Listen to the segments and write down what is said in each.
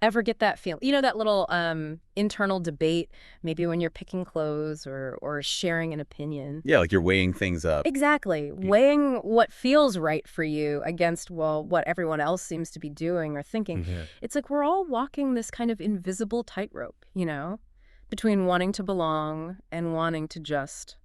Ever get that feel? You know, that little internal debate, maybe when you're picking clothes or sharing an opinion. Yeah, like you're weighing things up. Exactly. Weighing what feels right for you against, well, what everyone else seems to be doing or thinking. Yeah. It's like we're all walking this kind of invisible tightrope, between wanting to belong and wanting to just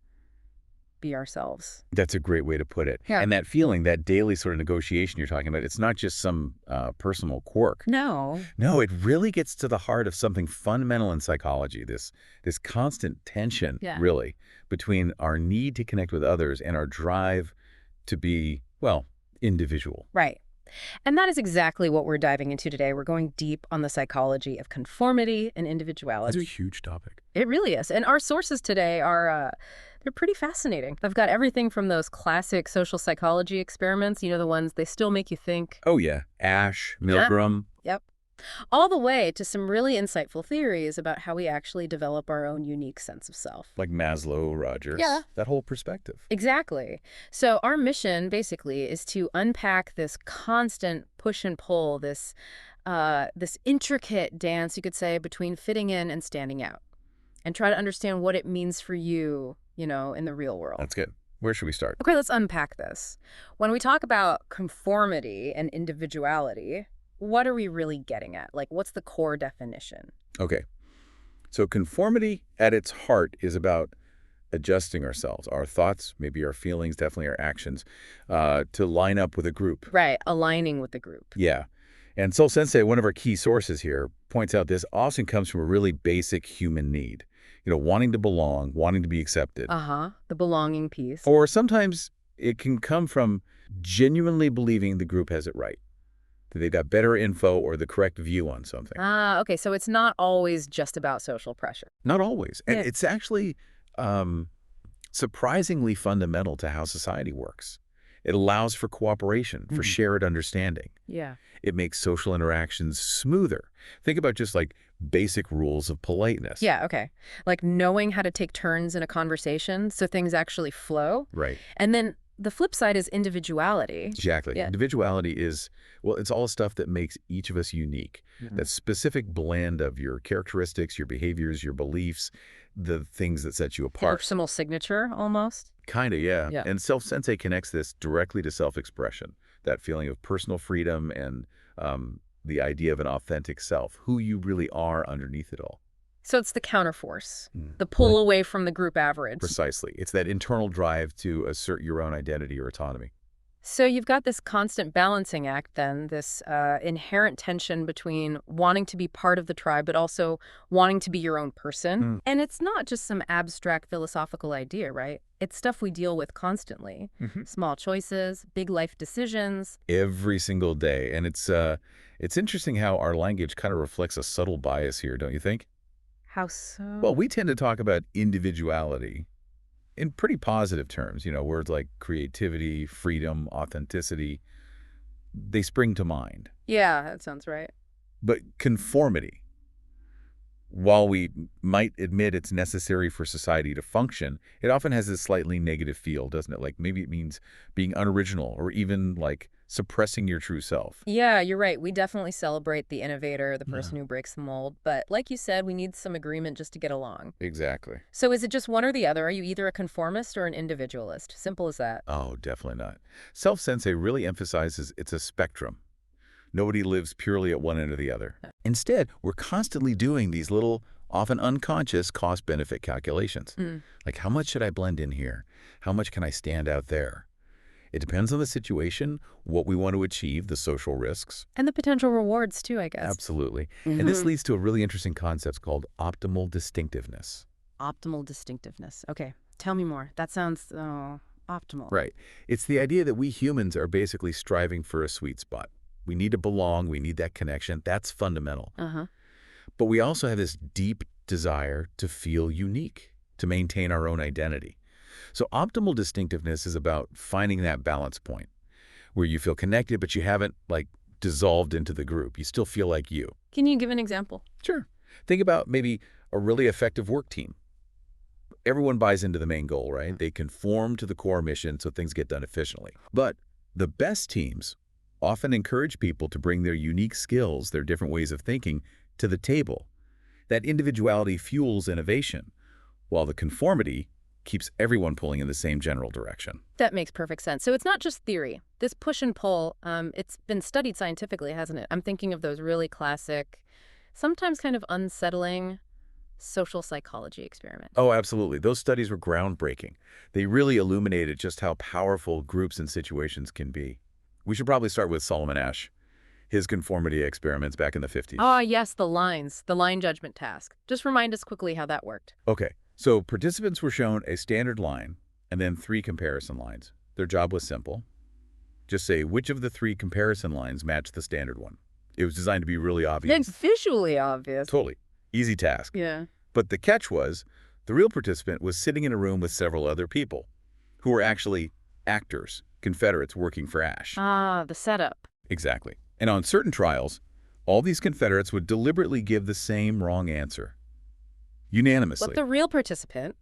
be ourselves. That's a great way to put it. Yeah. And that feeling, that daily sort of negotiation you're talking about, it's not just some personal quirk. No. No, it really gets to the heart of something fundamental in psychology, this constant tension, Yeah. really, between our need to connect with others and our drive to be, well, individual. Right. And that is exactly what we're diving into today. We're going deep on the psychology of conformity and That's a individuality. huge topic. It really is. And our sources today are, they're pretty fascinating. They've got everything from those classic social psychology experiments, the ones they still make you think. Oh, yeah. Ash, Yeah. Milgram. Yep. All the way to some really insightful theories about how we actually develop our own unique sense of self. Like Maslow, Rogers. Yeah. That whole perspective. Exactly. So our mission basically is to unpack this constant push and pull, this intricate dance, you could say, between fitting in and standing out, and try to understand what it means for you, in the real world. That's good. Where should we start? Okay, let's unpack this. When we talk about conformity and individuality, what are we really getting at? Like, what's the core definition? Okay. So conformity at its heart is about adjusting ourselves, our thoughts, maybe our feelings, definitely our actions, to line up with a group. Right, aligning with the group. Yeah. And Sol Sensei, one of our key sources here, points out this often comes from a really basic human need. Wanting to belong, wanting to be accepted. Uh-huh, the belonging piece. Or sometimes it can come from genuinely believing the group has it right, that they've got better info or the correct view on something. Ah, okay, so it's not always just about social pressure. Not always. And Yeah. it's actually surprisingly fundamental to how society works. It allows for cooperation, for shared understanding. Yeah. It makes social interactions smoother. Think about just like basic rules of politeness. Yeah, okay. Like knowing how to take turns in a conversation so things actually flow. Right. And then the flip side is individuality. Exactly. Yeah. Individuality is, well, it's all stuff that makes each of us unique. That specific blend of your characteristics, your behaviors, your beliefs, the things that set you apart. Personal signature, almost. Kind of, yeah. Yeah. And Self-Sensei connects this directly to self-expression, that feeling of personal freedom and the idea of an authentic self, who you really are underneath it all. So it's the counterforce, the pull away from the group average. Precisely. It's that internal drive to assert your own identity or autonomy. So you've got this constant balancing act then, this inherent tension between wanting to be part of the tribe, but also wanting to be your own person. And it's not just some abstract philosophical idea, right? It's stuff we deal with constantly. Small choices, big life decisions. Every single day. And it's interesting how our language kind of reflects a subtle bias here, don't you think? How so? Well, we tend to talk about individuality in pretty positive terms. Words like creativity, freedom, authenticity, they spring to mind. Yeah, that sounds right. But conformity, while we might admit it's necessary for society to function, it often has this slightly negative feel, doesn't it? Like maybe it means being unoriginal or even like suppressing your true self. Yeah, you're right. We definitely celebrate the innovator, the person who breaks the mold. But like you said, we need some agreement just to get along. Exactly. So is it just one or the other? Are you either a conformist or an individualist? Simple as that. Oh, definitely not. Self-Sensei really emphasizes it's a spectrum. Nobody lives purely at one end or the other. Instead, we're constantly doing these little, often unconscious cost-benefit calculations. Like, how much should I blend in here? How much can I stand out there? It depends on the situation, what we want to achieve, the social risks. And the potential rewards too, I guess. Absolutely. And this leads to a really interesting concept called optimal distinctiveness. Optimal distinctiveness. Okay, tell me more. That sounds optimal. Right. It's the idea that we humans are basically striving for a sweet spot. We need to belong. We need that connection. That's fundamental. But we also have this deep desire to feel unique, to maintain our own identity. So optimal distinctiveness is about finding that balance point where you feel connected, but you haven't, like, dissolved into the group. You still feel like you. Can you give an example? Sure. Think about maybe a really effective work team. Everyone buys into the main goal, right? They conform to the core mission so things get done efficiently. But the best teams often encourage people to bring their unique skills, their different ways of thinking, to the table. That individuality fuels innovation, while the conformity keeps everyone pulling in the same general direction. That makes perfect sense. So it's not just theory. This push and pull, it's been studied scientifically, hasn't it? I'm thinking of those really classic, sometimes kind of unsettling social psychology experiments. Oh, absolutely. Those studies were groundbreaking. They really illuminated just how powerful groups and situations can be. We should probably start with Solomon Asch, his conformity experiments back in the 50s. Ah, yes, the line judgment task. Just remind us quickly how that worked. Okay, so participants were shown a standard line and then 3 comparison lines. Their job was simple. Just say which of the 3 comparison lines matched the standard one. It was designed to be really obvious. It's visually obvious. Totally. Easy task. Yeah. But the catch was, the real participant was sitting in a room with several other people who were actually actors, Confederates working for Asch. Ah, the setup. Exactly. And on certain trials, all these Confederates would deliberately give the same wrong answer. Unanimously. But the real participant,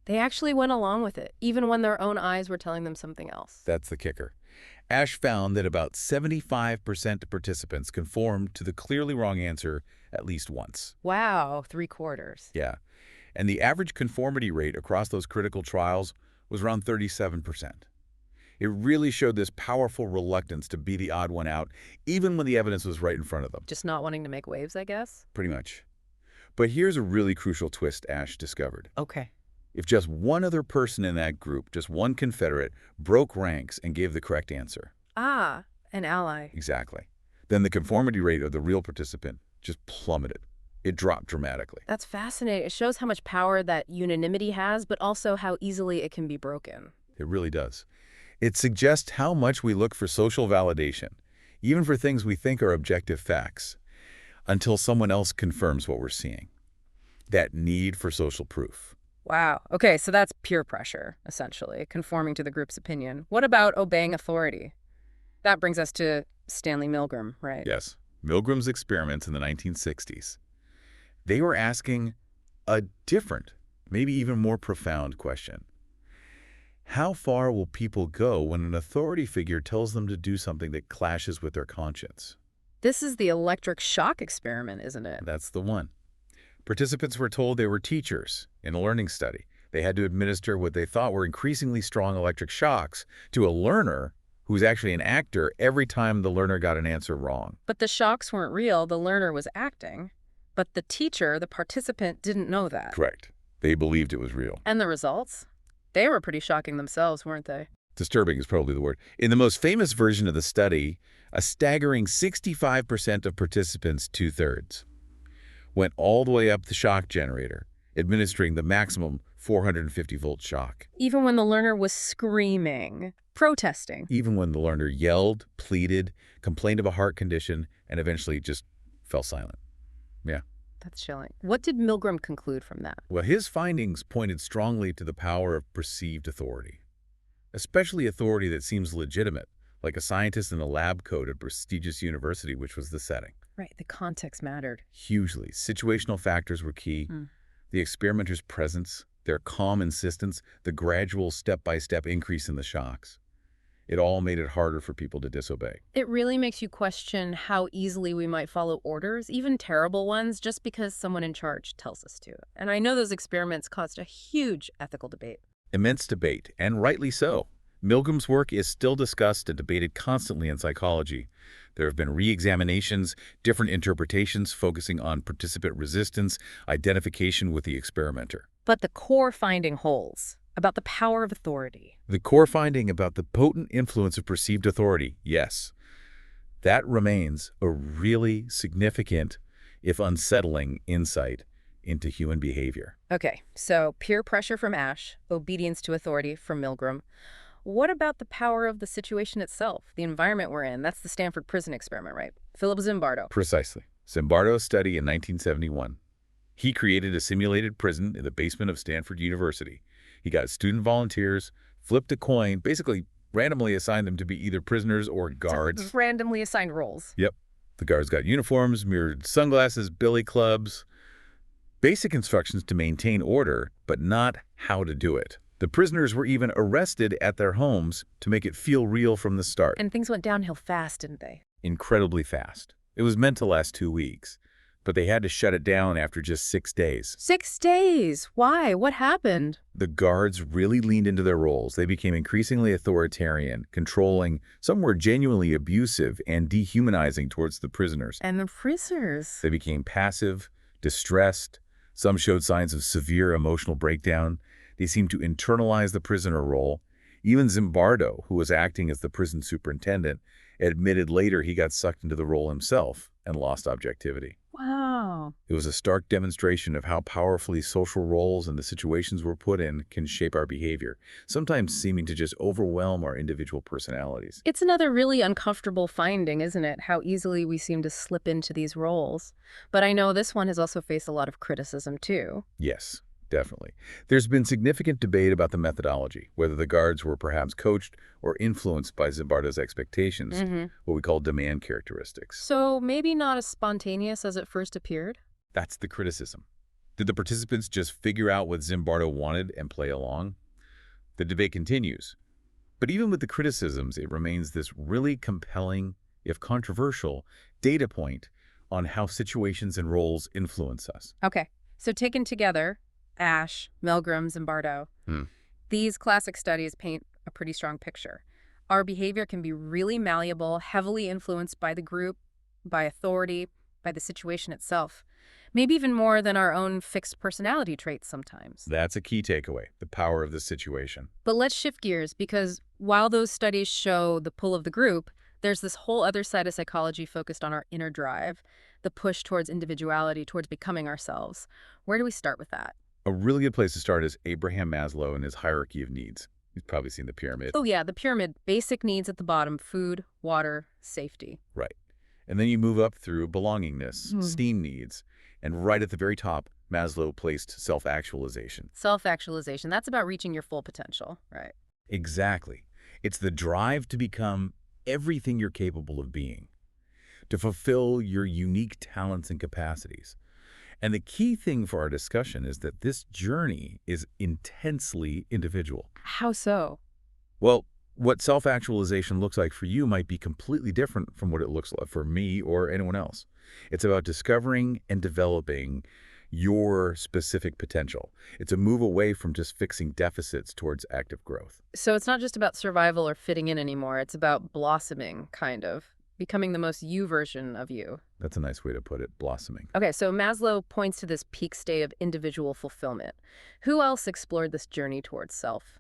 they actually went along with it, even when their own eyes were telling them something else. That's the kicker. Asch found that about 75% of participants conformed to the clearly wrong answer at least once. Wow, 3/4. Yeah. And the average conformity rate across those critical trials was around 37%. It really showed this powerful reluctance to be the odd one out, even when the evidence was right in front of them. Just not wanting to make waves, I guess? Pretty much. But here's a really crucial twist Asch discovered. Okay. If just one other person in that group, just one Confederate, broke ranks and gave the correct answer. Ah, an ally. Exactly. Then the conformity rate of the real participant just plummeted. It dropped dramatically. That's fascinating. It shows how much power that unanimity has, but also how easily it can be broken. It really does. It suggests how much we look for social validation, even for things we think are objective facts, until someone else confirms what we're seeing. That need for social proof. Wow. Okay, so that's peer pressure, essentially, conforming to the group's opinion. What about obeying authority? That brings us to Stanley Milgram, right? Yes. Milgram's experiments in the 1960s. They were asking a different, maybe even more profound question. How far will people go when an authority figure tells them to do something that clashes with their conscience? This is the electric shock experiment, isn't it? That's the one. Participants were told they were teachers in a learning study. They had to administer what they thought were increasingly strong electric shocks to a learner who was actually an actor every time the learner got an answer wrong. But the shocks weren't real. The learner was acting. But the teacher, the participant, didn't know that. Correct. They believed it was real. And the results? They were pretty shocking themselves, weren't they? Disturbing is probably the word. In the most famous version of the study, a staggering 65% of participants, 2/3, went all the way up the shock generator, administering the maximum 450-volt shock. Even when the learner was screaming, protesting. Even when the learner yelled, pleaded, complained of a heart condition, and eventually just fell silent. Yeah. That's chilling. What did Milgram conclude from that? Well, his findings pointed strongly to the power of perceived authority, especially authority that seems legitimate, like a scientist in a lab coat at a prestigious university, which was the setting. Right, the context mattered. Hugely. Situational factors were key. The experimenter's presence, their calm insistence, the gradual step-by-step increase in the shocks. It all made it harder for people to disobey. It really makes you question how easily we might follow orders, even terrible ones, just because someone in charge tells us to. And I know those experiments caused a huge ethical debate. Immense debate, and rightly so. Milgram's work is still discussed and debated constantly in psychology. There have been re-examinations, different interpretations focusing on participant resistance, identification with the experimenter. But the core finding holds about the power of authority. The core finding about the potent influence of perceived authority, yes. That remains a really significant, if unsettling, insight into human behavior. Okay, so peer pressure from Asch, obedience to authority from Milgram. What about the power of the situation itself, the environment we're in? That's the Stanford prison experiment, right? Philip Zimbardo. Precisely. Zimbardo's study in 1971. He created a simulated prison in the basement of Stanford University. He got student volunteers, flipped a coin, basically randomly assigned them to be either prisoners or guards. Randomly assigned roles. Yep. The guards got uniforms, mirrored sunglasses, billy clubs. Basic instructions to maintain order, but not how to do it. The prisoners were even arrested at their homes to make it feel real from the start. And things went downhill fast, didn't they? Incredibly fast. It was meant to last 2 weeks, but they had to shut it down after just 6 days. 6 days? Why? What happened? The guards really leaned into their roles. They became increasingly authoritarian, controlling, some were genuinely abusive and dehumanizing towards the prisoners. And the prisoners? They became passive, distressed. Some showed signs of severe emotional breakdown. They seemed to internalize the prisoner role. Even Zimbardo, who was acting as the prison superintendent, admitted later he got sucked into the role himself and lost objectivity. Wow. It was a stark demonstration of how powerfully social roles and the situations we're put in can shape our behavior, sometimes seeming to just overwhelm our individual personalities. It's another really uncomfortable finding, isn't it? How easily we seem to slip into these roles. But I know this one has also faced a lot of criticism, too. Yes, definitely. There's been significant debate about the methodology, whether the guards were perhaps coached or influenced by Zimbardo's expectations, what we call demand characteristics. So maybe not as spontaneous as it first appeared? That's the criticism. Did the participants just figure out what Zimbardo wanted and play along? The debate continues. But even with the criticisms, it remains this really compelling, if controversial, data point on how situations and roles influence us. Okay, so taken together, Ash, Milgram, Zimbardo, these classic studies paint a pretty strong picture. Our behavior can be really malleable, heavily influenced by the group, by authority, by the situation itself. Maybe even more than our own fixed personality traits sometimes. That's a key takeaway, the power of the situation. But let's shift gears, because while those studies show the pull of the group, there's this whole other side of psychology focused on our inner drive, the push towards individuality, towards becoming ourselves. Where do we start with that? A really good place to start is Abraham Maslow and his hierarchy of needs. You've probably seen the pyramid. Oh yeah, the pyramid. Basic needs at the bottom: food, water, safety. Right. And then you move up through belongingness, esteem needs, and right at the very top, Maslow placed self-actualization. Self-actualization, that's about reaching your full potential, right? Exactly. It's the drive to become everything you're capable of being, to fulfill your unique talents and capacities. And the key thing for our discussion is that this journey is intensely individual. How so? Well, what self-actualization looks like for you might be completely different from what it looks like for me or anyone else. It's about discovering and developing your specific potential. It's a move away from just fixing deficits towards active growth. So it's not just about survival or fitting in anymore. It's about blossoming, kind of. Becoming the most you version of you. That's a nice way to put it, blossoming. Okay, so Maslow points to this peak state of individual fulfillment. Who else explored this journey towards self?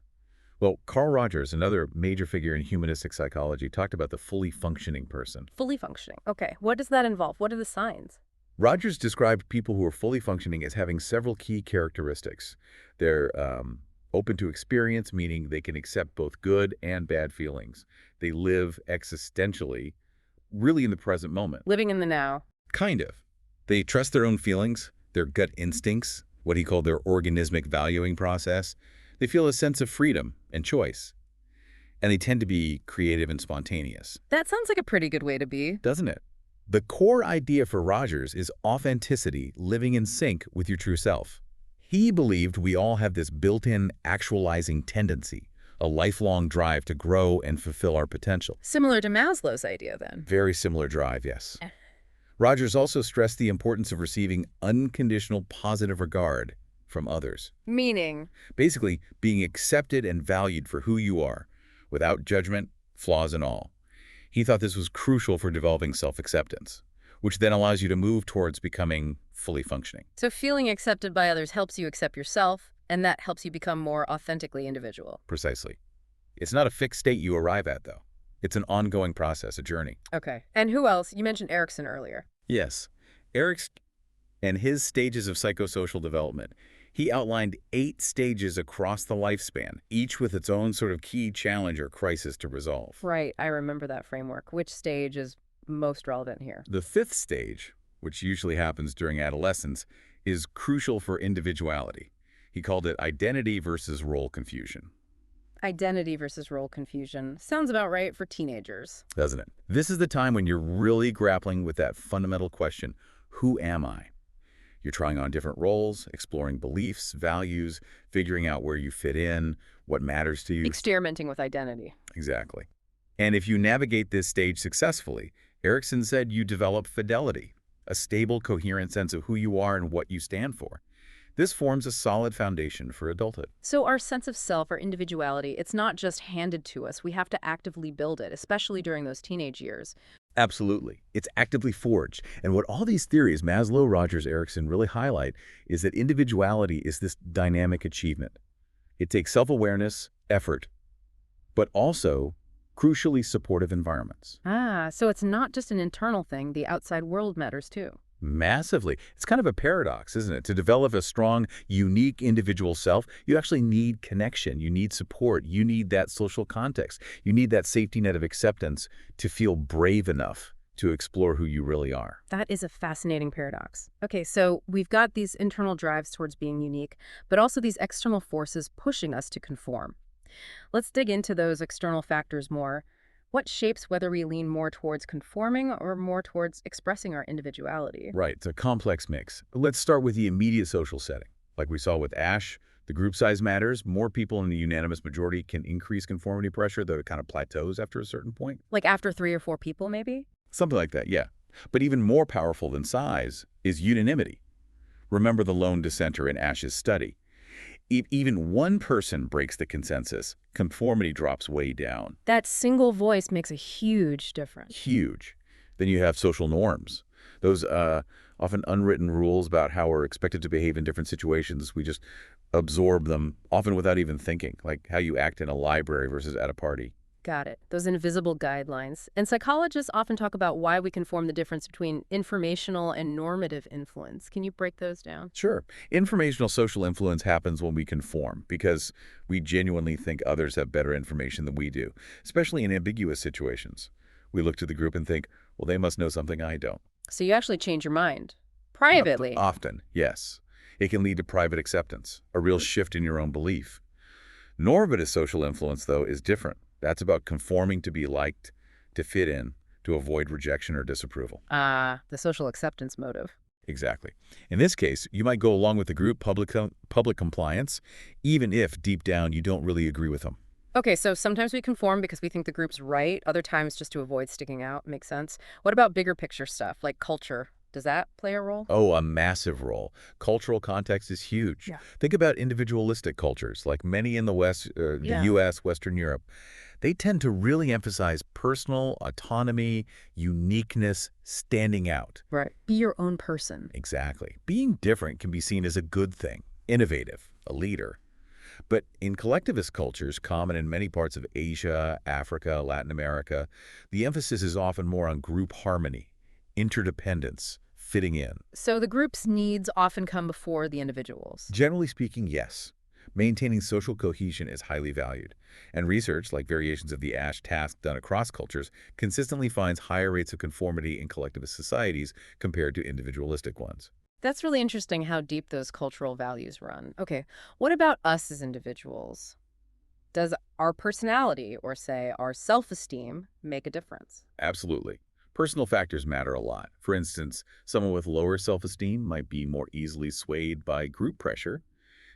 Well, Carl Rogers, another major figure in humanistic psychology, talked about the fully functioning person. Fully functioning. Okay, what does that involve? What are the signs? Rogers described people who are fully functioning as having several key characteristics. They're open to experience, meaning they can accept both good and bad feelings. They live existentially, really in the present moment. Living in the now. Kind of. They trust their own feelings, their gut instincts, what he called their organismic valuing process. They feel a sense of freedom and choice. And they tend to be creative and spontaneous. That sounds like a pretty good way to be. Doesn't it? The core idea for Rogers is authenticity, living in sync with your true self. He believed we all have this built-in actualizing tendency, a lifelong drive to grow and fulfill our potential. Similar to Maslow's idea, then. Very similar drive, yes. Rogers also stressed the importance of receiving unconditional positive regard from others. Meaning? Basically, being accepted and valued for who you are, without judgment, flaws and all. He thought this was crucial for developing self-acceptance, which then allows you to move towards becoming fully functioning. So feeling accepted by others helps you accept yourself, and that helps you become more authentically individual. Precisely. It's not a fixed state you arrive at, though. It's an ongoing process, a journey. Okay. And who else? You mentioned Erickson earlier. Yes. Erickson and his stages of psychosocial development. He outlined 8 stages across the lifespan, each with its own sort of key challenge or crisis to resolve. Right. I remember that framework. Which stage is most relevant here? The 5th stage, which usually happens during adolescence, is crucial for individuality. He called it identity versus role confusion. Identity versus role confusion. Sounds about right for teenagers. Doesn't it? This is the time when you're really grappling with that fundamental question, who am I? You're trying on different roles, exploring beliefs, values, figuring out where you fit in, what matters to you. Experimenting with identity. Exactly. And if you navigate this stage successfully, Erickson said you develop fidelity, a stable, coherent sense of who you are and what you stand for. This forms a solid foundation for adulthood. So our sense of self, our individuality, it's not just handed to us. We have to actively build it, especially during those teenage years. Absolutely. It's actively forged. And what all these theories, Maslow, Rogers, Erickson, really highlight is that individuality is this dynamic achievement. It takes self-awareness, effort, but also crucially supportive environments. Ah, so it's not just an internal thing. The outside world matters too. Massively. It's kind of a paradox, isn't it? To develop a strong, unique individual self, you actually need connection. You need support. You need that social context. You need that safety net of acceptance to feel brave enough to explore who you really are. That is a fascinating paradox. Okay, so we've got these internal drives towards being unique, but also these external forces pushing us to conform. Let's dig into those external factors more. What shapes whether we lean more towards conforming or more towards expressing our individuality? Right, it's a complex mix. Let's start with the immediate social setting. Like we saw with Ash, the group size matters. More people in the unanimous majority can increase conformity pressure, though it kind of plateaus after a certain point. Like after 3 or 4 people, maybe? Something like that, yeah. But even more powerful than size is unanimity. Remember the lone dissenter in Ash's study. Even one person breaks the consensus, conformity drops way down. That single voice makes a huge difference. Huge. Then you have social norms. Those often unwritten rules about how we're expected to behave in different situations. We just absorb them, often without even thinking, like how you act in a library versus at a party. Got it. Those invisible guidelines. And psychologists often talk about why we conform, the difference between informational and normative influence. Can you break those down? Sure. Informational social influence happens when we conform because we genuinely think others have better information than we do, especially in ambiguous situations. We look to the group and think, well, they must know something I don't. So you actually change your mind. Privately. Often, yes. It can lead to private acceptance, a real shift in your own belief. Normative social influence, though, is different. That's about conforming to be liked, to fit in, to avoid rejection or disapproval. Ah, the social acceptance motive. Exactly. In this case, you might go along with the group public compliance, even if deep down you don't really agree with them. Okay, so sometimes we conform because we think the group's right, other times just to avoid sticking out. Makes sense. What about bigger picture stuff, like culture? Does that play a role? Oh, a massive role. Cultural context is huge. Yeah. Think about individualistic cultures, like many in the West, the Yeah. U.S., Western Europe. They tend to really emphasize personal autonomy, uniqueness, standing out. Right. Be your own person. Exactly. Being different can be seen as a good thing, innovative, a leader. But in collectivist cultures, common in many parts of Asia, Africa, Latin America, the emphasis is often more on group harmony, interdependence, fitting in. So the group's needs often come before the individual's. Generally speaking, yes. Maintaining social cohesion is highly valued, and research, like variations of the Ash task done across cultures, consistently finds higher rates of conformity in collectivist societies compared to individualistic ones. That's really interesting how deep those cultural values run. Okay, what about us as individuals? Does our personality, or say our self-esteem, make a difference? Absolutely. Personal factors matter a lot. For instance, someone with lower self-esteem might be more easily swayed by group pressure,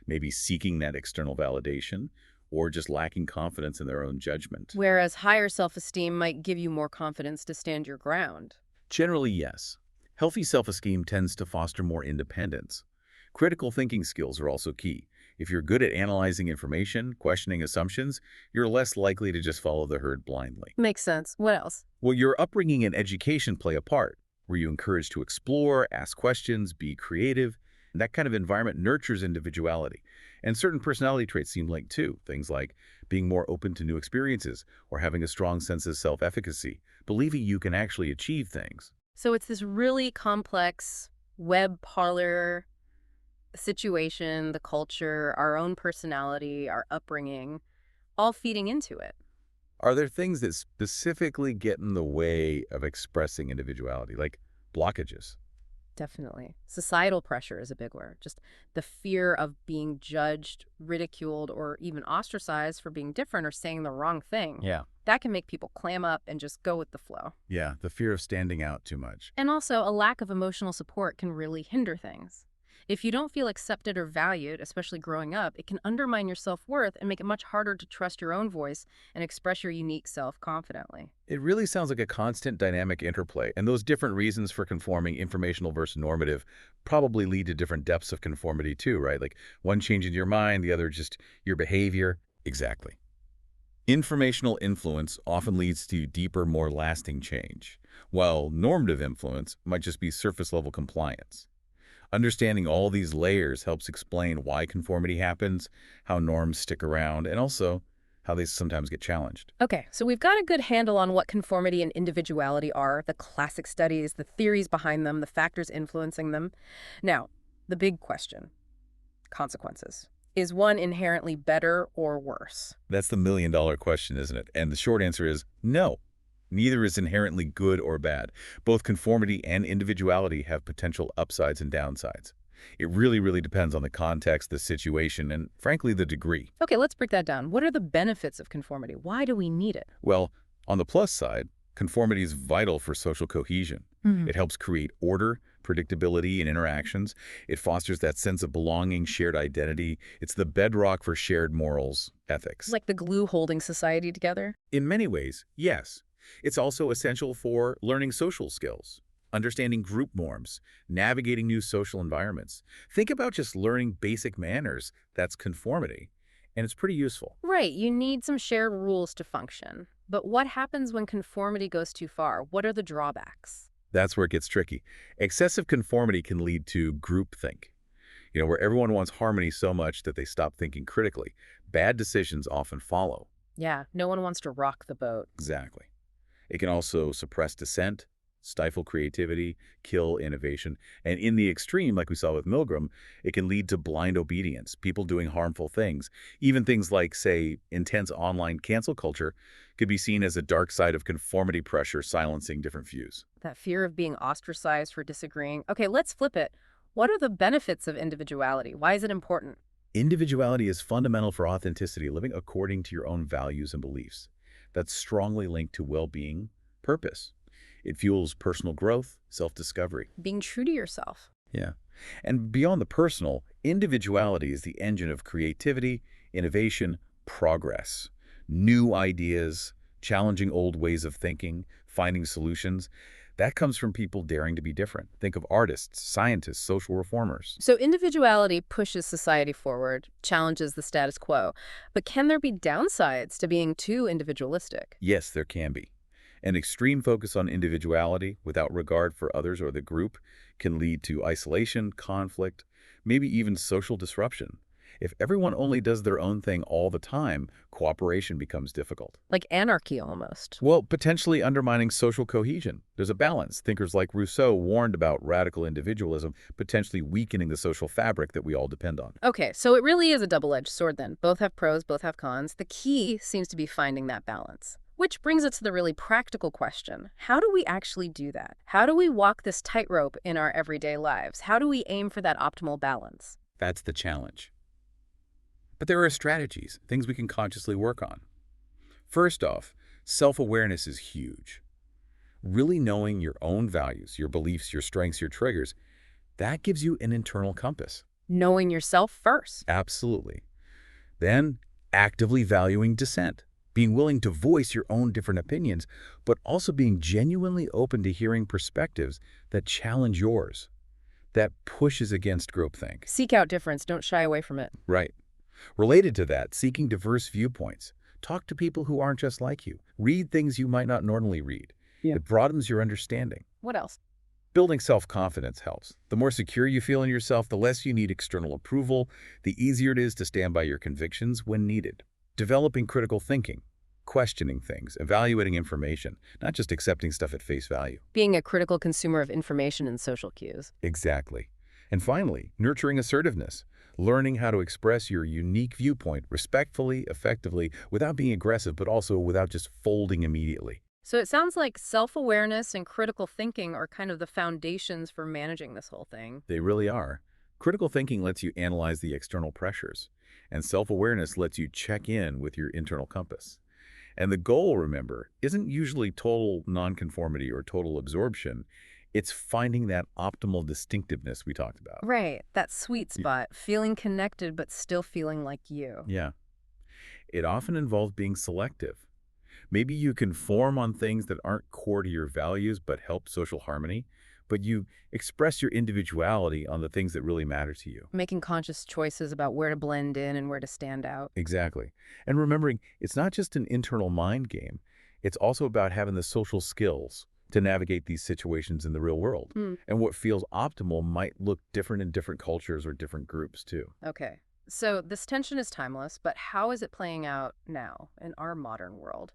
maybe seeking that external validation, or just lacking confidence in their own judgment. Whereas higher self-esteem might give you more confidence to stand your ground. Generally, yes. Healthy self-esteem tends to foster more independence. Critical thinking skills are also key. If you're good at analyzing information, questioning assumptions, you're less likely to just follow the herd blindly. Makes sense. What else? Well, your upbringing and education play a part. Were you encouraged to explore, ask questions, be creative? That kind of environment nurtures individuality. And certain personality traits seem linked too. Things like being more open to new experiences or having a strong sense of self-efficacy, believing you can actually achieve things. So it's this really complex web parlor situation, the culture, our own personality, our upbringing, all feeding into it. Are there things that specifically get in the way of expressing individuality, like blockages? Definitely. Societal pressure is a big word. Just the fear of being judged, ridiculed, or even ostracized for being different or saying the wrong thing. Yeah. That can make people clam up and just go with the flow. Yeah, the fear of standing out too much. And also, a lack of emotional support can really hinder things. If you don't feel accepted or valued, especially growing up, it can undermine your self-worth and make it much harder to trust your own voice and express your unique self confidently. It really sounds like a constant dynamic interplay, and those different reasons for conforming, informational versus normative, probably lead to different depths of conformity too, right? Like one changing your mind, the other just your behavior. Exactly. Informational influence often leads to deeper, more lasting change, while normative influence might just be surface-level compliance. Understanding all these layers helps explain why conformity happens, how norms stick around, and also how they sometimes get challenged. Okay, so we've got a good handle on what conformity and individuality are, the classic studies, the theories behind them, the factors influencing them. Now, the big question, consequences. Is one inherently better or worse? That's the million-dollar question, isn't it? And the short answer is no. Neither is inherently good or bad. Both conformity and individuality have potential upsides and downsides. It really depends on the context, the situation, and frankly, the degree. Okay, let's break that down. What are the benefits of conformity? Why do we need it? Well, on the plus side, conformity is vital for social cohesion. It helps create order, predictability in interactions. It fosters that sense of belonging, shared identity. It's the bedrock for shared morals, ethics. Like the glue holding society together? In many ways, yes. It's also essential for learning social skills, understanding group norms, navigating new social environments. Think about just learning basic manners. That's conformity, and it's pretty useful. Right, you need some shared rules to function. But what happens when conformity goes too far? What are the drawbacks? That's where it gets tricky. Excessive conformity can lead to groupthink, where everyone wants harmony so much that they stop thinking critically. Bad decisions often follow. Yeah, no one wants to rock the boat. Exactly. It can also suppress dissent, stifle creativity, kill innovation, and in the extreme, like we saw with Milgram, it can lead to blind obedience, people doing harmful things. Even things like, say, intense online cancel culture could be seen as a dark side of conformity pressure silencing different views. That fear of being ostracized for disagreeing. Okay, let's flip it. What are the benefits of individuality? Why is it important? Individuality is fundamental for authenticity, living according to your own values and beliefs. That's strongly linked to well-being, purpose. It fuels personal growth, self-discovery. Being true to yourself. Yeah. And beyond the personal, individuality is the engine of creativity, innovation, progress. New ideas, challenging old ways of thinking, finding solutions. That comes from people daring to be different. Think of artists, scientists, social reformers. So individuality pushes society forward, challenges the status quo. But can there be downsides to being too individualistic? Yes, there can be. An extreme focus on individuality without regard for others or the group can lead to isolation, conflict, maybe even social disruption. If everyone only does their own thing all the time, cooperation becomes difficult. Like anarchy almost. Well, potentially undermining social cohesion. There's a balance. Thinkers like Rousseau warned about radical individualism potentially weakening the social fabric that we all depend on. Okay, so it really is a double-edged sword then. Both have pros, both have cons. The key seems to be finding that balance. Which brings us to the really practical question. How do we actually do that? How do we walk this tightrope in our everyday lives? How do we aim for that optimal balance? That's the challenge. But there are strategies, things we can consciously work on. First off, self-awareness is huge. Really knowing your own values, your beliefs, your strengths, your triggers, that gives you an internal compass. Knowing yourself first. Absolutely. Then, actively valuing dissent. Being willing to voice your own different opinions, but also being genuinely open to hearing perspectives that challenge yours, that pushes against groupthink. Seek out difference, don't shy away from it. Right. Related to that, seeking diverse viewpoints. Talk to people who aren't just like you. Read things you might not normally read. Yeah. It broadens your understanding. What else? Building self-confidence helps. The more secure you feel in yourself, the less you need external approval, the easier it is to stand by your convictions when needed. Developing critical thinking, questioning things, evaluating information, not just accepting stuff at face value. Being a critical consumer of information and social cues. Exactly. And finally, nurturing assertiveness, learning how to express your unique viewpoint respectfully, effectively, without being aggressive, but also without just folding immediately. So it sounds like self-awareness and critical thinking are kind of the foundations for managing this whole thing. They really are. Critical thinking lets you analyze the external pressures, and self-awareness lets you check in with your internal compass. And the goal, remember, isn't usually total nonconformity or total absorption. It's finding that optimal distinctiveness we talked about. Right, that sweet Y- spot, feeling connected but still feeling like you. Yeah. It often involves being selective. Maybe you conform on things that aren't core to your values but help social harmony, but you express your individuality on the things that really matter to you. Making conscious choices about where to blend in and where to stand out. Exactly. And remembering, it's not just an internal mind game. It's also about having the social skills to navigate these situations in the real world. Hmm. And what feels optimal might look different in different cultures or different groups, too. Okay. So this tension is timeless, but how is it playing out now in our modern world?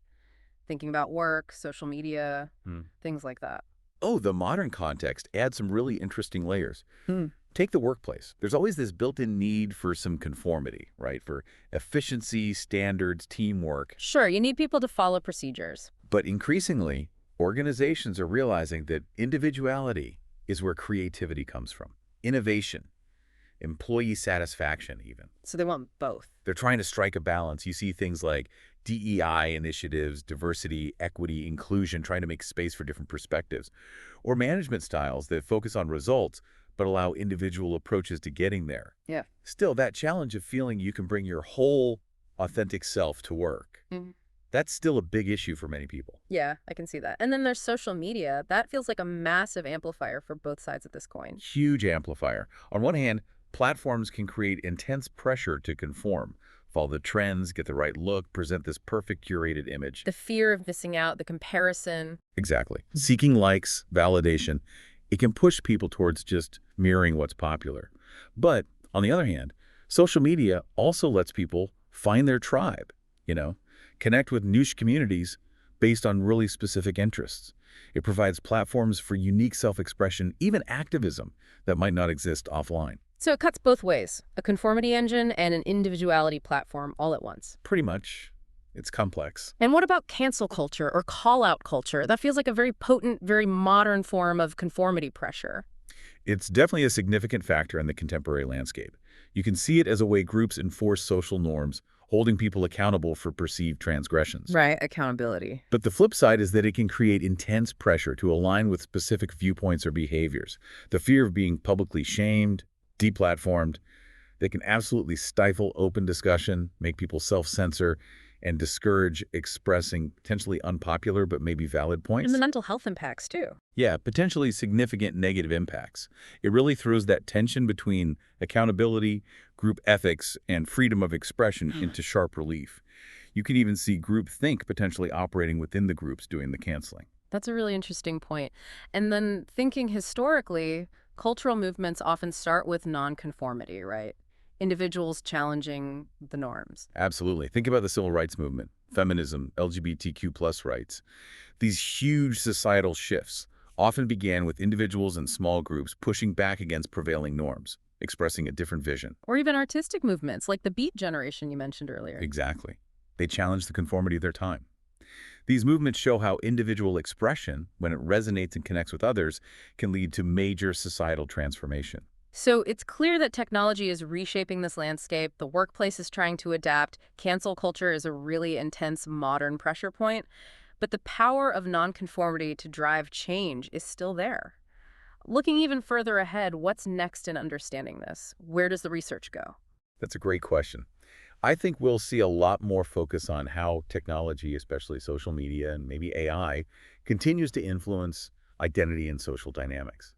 Thinking about work, social media, Hmm. things like that. Oh, the modern context adds some really interesting layers. Hmm. Take the workplace. There's always this built-in need for some conformity, right? For efficiency, standards, teamwork. Sure, you need people to follow procedures. But increasingly, organizations are realizing that individuality is where creativity comes from. Innovation, employee satisfaction even. So they want both. They're trying to strike a balance. You see things like DEI initiatives, diversity, equity, inclusion, trying to make space for different perspectives, or management styles that focus on results but allow individual approaches to getting there. Yeah. Still, that challenge of feeling you can bring your whole authentic self to work, Mhm. that's still a big issue for many people. Yeah, I can see that. And then there's social media. That feels like a massive amplifier for both sides of this coin. Huge amplifier. On one hand, platforms can create intense pressure to conform, follow the trends, get the right look, present this perfect curated image. The fear of missing out, the comparison. Exactly. Seeking likes, validation, it can push people towards just mirroring what's popular. But on the other hand, social media also lets people find their tribe, you know, connect with niche communities based on really specific interests. It provides platforms for unique self-expression, even activism that might not exist offline. So it cuts both ways, a conformity engine and an individuality platform all at once. Pretty much. It's complex. And what about cancel culture or call-out culture? That feels like a very potent, very modern form of conformity pressure. It's definitely a significant factor in the contemporary landscape. You can see it as a way groups enforce social norms, holding people accountable for perceived transgressions. Right, accountability. But the flip side is that it can create intense pressure to align with specific viewpoints or behaviors. The fear of being publicly shamed, deplatformed, they can absolutely stifle open discussion, make people self-censor, and discourage expressing potentially unpopular but maybe valid points. And the mental health impacts, too. Yeah, potentially significant negative impacts. It really throws that tension between accountability, group ethics, and freedom of expression into sharp relief. You can even see groupthink potentially operating within the groups doing the canceling. That's a really interesting point. And then thinking historically, cultural movements often start with nonconformity, right? Individuals challenging the norms. Absolutely. Think about the civil rights movement, feminism, LGBTQ plus rights. These huge societal shifts often began with individuals and small groups pushing back against prevailing norms, expressing a different vision. Or even artistic movements like the Beat generation you mentioned earlier. Exactly. They challenged the conformity of their time. These movements show how individual expression, when it resonates and connects with others, can lead to major societal transformation. So it's clear that technology is reshaping this landscape. The workplace is trying to adapt. Cancel culture is a really intense modern pressure point. But the power of nonconformity to drive change is still there. Looking even further ahead, what's next in understanding this? Where does the research go? That's a great question. I think we'll see a lot more focus on how technology, especially social media and maybe AI, continues to influence identity and social dynamics.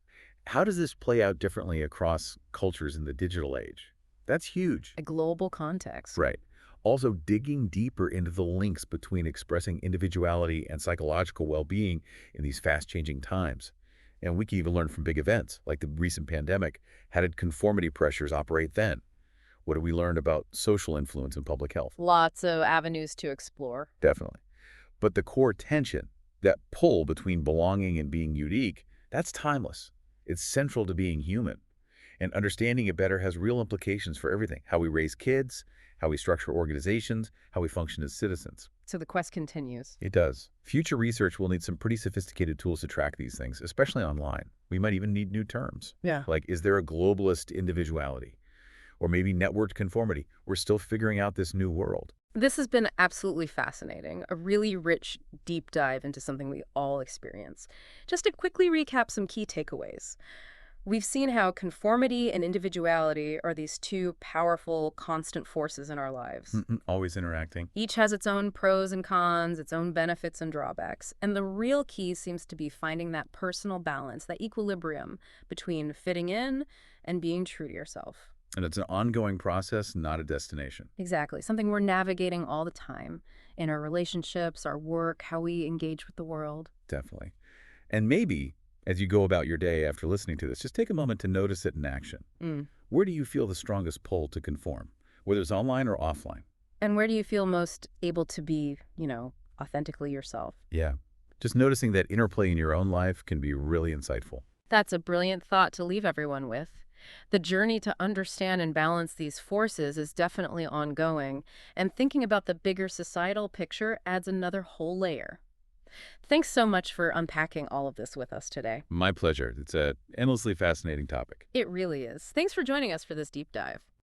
How does this play out differently across cultures in the digital age? That's huge. A global context. Right. Also, digging deeper into the links between expressing individuality and psychological well-being in these fast-changing times. And we can even learn from big events, like the recent pandemic. How did conformity pressures operate then? What did we learn about social influence in public health? Lots of avenues to explore. Definitely. But the core tension, that pull between belonging and being unique, that's timeless. It's central to being human. And understanding it better has real implications for everything. How we raise kids, how we structure organizations, how we function as citizens. So the quest continues. It does. Future research will need some pretty sophisticated tools to track these things, especially online. We might even need new terms. Yeah. Like, is there a globalist individuality? or maybe networked conformity. We're still figuring out this new world. This has been absolutely fascinating, a really rich, deep dive into something we all experience. Just to quickly recap some key takeaways. We've seen how conformity and individuality are these two powerful, constant forces in our lives. Always interacting. Each has its own pros and cons, its own benefits and drawbacks. And the real key seems to be finding that personal balance, that equilibrium between fitting in and being true to yourself. And it's an ongoing process, not a destination. Exactly. Something we're navigating all the time in our relationships, our work, how we engage with the world. Definitely. And maybe, as you go about your day after listening to this, just take a moment to notice it in action. Where do you feel the strongest pull to conform, whether it's online or offline? And where do you feel most able to be, authentically yourself? Yeah. Just noticing that interplay in your own life can be really insightful. That's a brilliant thought to leave everyone with. The journey to understand and balance these forces is definitely ongoing, and thinking about the bigger societal picture adds another whole layer. Thanks so much for unpacking all of this with us today. My pleasure. It's an endlessly fascinating topic. It really is. Thanks for joining us for this deep dive.